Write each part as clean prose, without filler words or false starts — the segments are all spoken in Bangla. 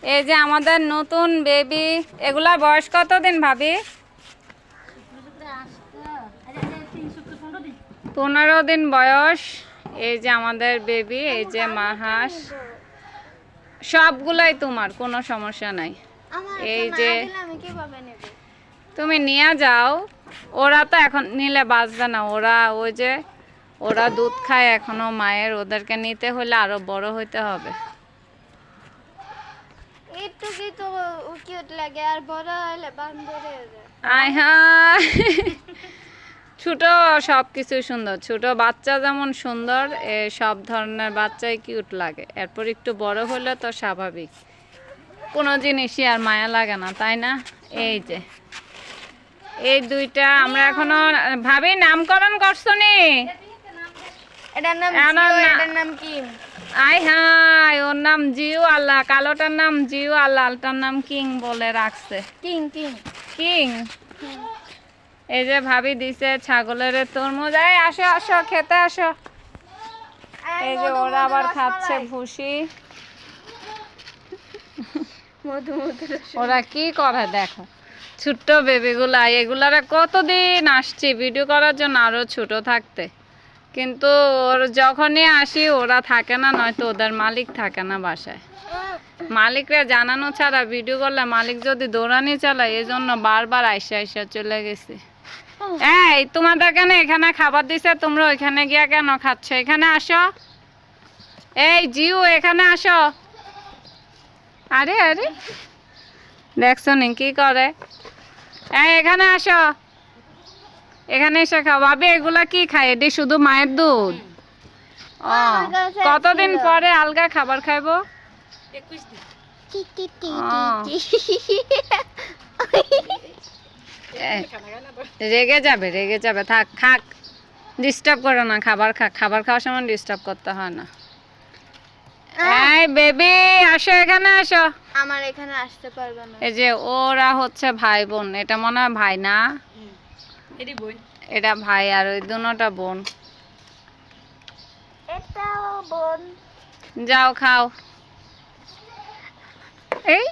এই যে আমাদের নতুন বেবি, এগুলা বয়স কতদিন ভাবি? 15 দিন বয়স। এই যে আমাদের বেবি, এই যে মা হাঁস, সবগুলাই তোমার, কোনো সমস্যা নাই। এই যে তুমি নিয়ে যাও, ওরা তো এখন নিলে বাঁচবে না, ওরা ওই যে ওরা দুধ খায় এখনো মায়ের, ওদেরকে নিতে হলে আরো বড় হইতে হবে। একটু কি তো কিউট লাগে, আর বড় হলে বান্দর হয়ে যায়। আয় হ্যাঁ, ছোট সবকিছু সুন্দর, ছোট বাচ্চা যেমন সুন্দর, সব ধরনের বাচ্চাই কিউট লাগে। এরপর একটু বড় হলে তো স্বাভাবিক, কোনো জিনিসই আর মায়া লাগে না, তাই না? এই যে এই দুইটা আমরা এখনো ভাবি নামকরণ করছো নি? এটার নাম জিও, এটার নাম কিম। আয় হায়, ওর নাম জিও, আল্লাহ কালোটার নাম জিও আর লালটার নাম কিং বলে রাখছে। King king king. এই যে ভাবি দিছে ছাগলের তরমুজ। এই আসো আসো, খেতে আসো। এই যে ওরা আবার খাচ্ছে ভুসি। মধু মধু। ওরা কি করে দেখো, ছোট্ট বেবিগুলা, এগুলারা কতদিন আসছি ভিডিও করার জন্য আরো ছোট থাকতে, কিন্তু ওর যখনই আসি ওরা থাকে না, নয়তো ওদের মালিক থাকে না বাসায়। মালিকরা জানানো ছাড়া ভিডিও করলে মালিক যদি দৌড়ানি চালায়, এই জন্য বারবার আইসা আইসা চলে গেছে। এই তোমাদের কেন এখানে খাবার দিছে, তোমরা ওইখানে গিয়া কেন খাচ্ছ? এখানে আসো। এই জিউ এখানে আসো। আরে আরে দেখছো নি কি করে? এই এখানে আসো, এখানে এসে খাও। ভাবি এগুলা কি খায়? এটি শুধু মায়ের দুধ? ও, কতদিন পরে আলগা খাবার খাইবো? 21 দিন। রেগে যাবে, রেগে যাবে, থাক খাক, ডিস্টার্ব করো না। খাবার খাক, খাবার খাওয়ার সময় ডিস্টার্ব করতে হয় না। এই বেবি আসো, এখানে আসো। আমার এখানে আসতে পারবে না। এই যে ওরা হচ্ছে ভাই বোন, এটা মনে হয় ভাই না, এটি বোন, এটা ভাই, আর ওই দুটোটা বোন। এটাও বোন। যাও খাও। এই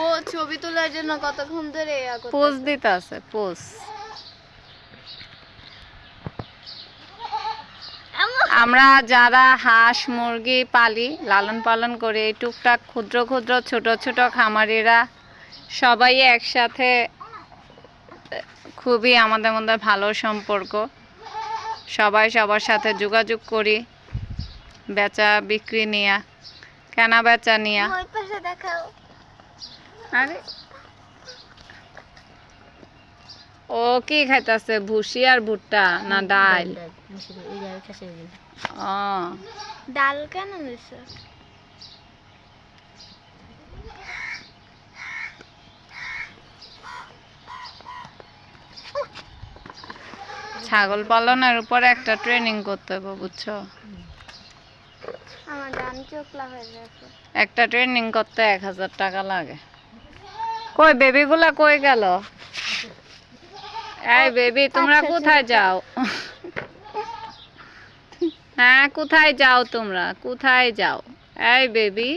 ও ছবি তোলার জন্য কতক্ষণ ধরে পোজ দিতে আছে, পোজ। আমরা যারা হাঁস মুরগি পালি, লালন পালন করে, এই টুকটাক ক্ষুদ্র ক্ষুদ্র ছোট ছোট খামারিরা সবাই একসাথে, খুবই আমাদের মধ্যে ভালো সম্পর্ক। সবাই সবার সাথে যোগাযোগ করি, বেচা বিক্রি নিয়ে, কেনা বেচা নিয়ে। ওই পাশে দেখাও। আরে ও কি খাইতেছে, ভুসি আর ভুট্টা না ডাল? ও ডাল কেন দিছো? ছাগল পালনের উপর একটা ট্রেনিং করতে হবে, বুঝছো? আমার ডান চোখলা হয়ে যাচ্ছে। একটা ট্রেনিং করতে 1000 টাকা লাগে। কই বেবিগুলা কই গেল? এই বেবি তোমরা কোথায় যাও? হ্যাঁ কোথায় যাও তোমরা, কোথায় যাও? এই বেবি